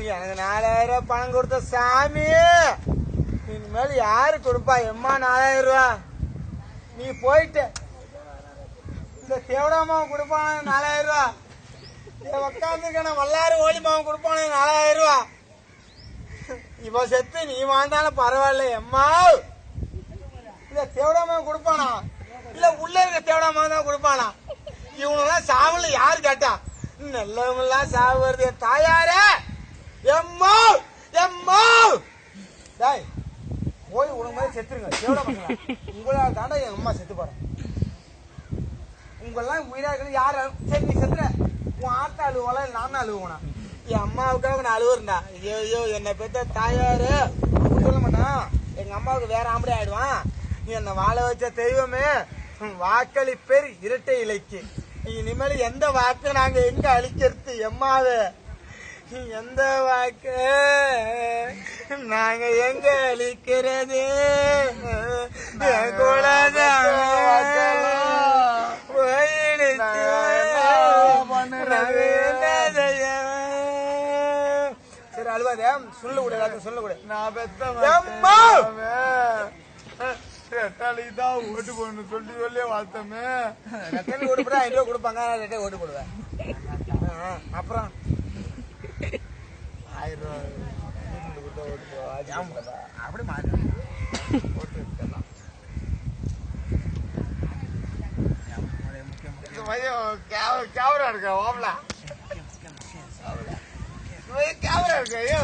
எனக்கு 4000 ரூபாய் பணம் கொடுத்த சாமி, இனிமேல் யாரு கொடுப்பா? எம்மா 4000 ரூபா நீ போயிட்ட. இந்த தேவடாமாவும் கொடுப்பான 4000 ரூபா. உட்காந்துருக்க வல்லாறு ஓலிமாவும் கொடுப்பானு 4000 ரூபா. இவ செத்து நீ வாழ்ந்தாலும் பரவாயில்ல. எம்மா இந்த தேவடாமாவும் கொடுப்பானா இல்ல உள்ள இருக்க தேவடாமாவும் தான் கொடுப்பானா? இவனெல்லாம் சாவுல யாரு கேட்டா? நல்லவங்கெல்லாம் சாவு வருது. தாயாரே எம்மா எம்மா டாய் போய் உனக்கு மாதிரி செத்துருங்க. தேவடாமாங்களா உங்களால் தாண்டா எங்க அம்மா செத்து போறேன். உங்களெல்லாம் உயிரா இருக்கிறது யாரு? சரி நீ செத்துற, உன் ஆத்தா அழுவாளா இல்ல நான் அழுவுனா? என் அம்மாவுக்காக நான் அழுவுறா. ஐயோ ஐயோ என்னை பெத்த தாயாரு சொல்ல மாட்டான். எங்க அம்மாவுக்கு வேற ஆம்படி ஆயிடுவான். நீ என்ன வாழ வச்ச தெய்வமே, வாக்களிப்பேர் இரட்டை இலைக்கு. இனிமேல் எந்த வாக்கு நாங்க எங்க அழிக்கிறது? எம்மாவே எந்த வாக்கு நாங்க எங்க அழிக்கிறது? சரி அழுவாதே, சொல்ல கூட எல்லாத்தையும் சொல்ல கூட. நான் ரெட்டாளிதான் ஓட்டு போடணும் சொல்லி சொல்லி வாழ்த்தமே. ரெட்டாளி ஓட்டு போட 5 ரூபா கொடுப்பாங்க, ரெட்டை ஓட்டு போடுவேன். அப்புறம் 1000 ரூபா அப்படி மாறி ஓட்டு இருக்கலாம். கேமரா இருக்கா ஓம்லா? கேமரா இருக்கா? ஐயோ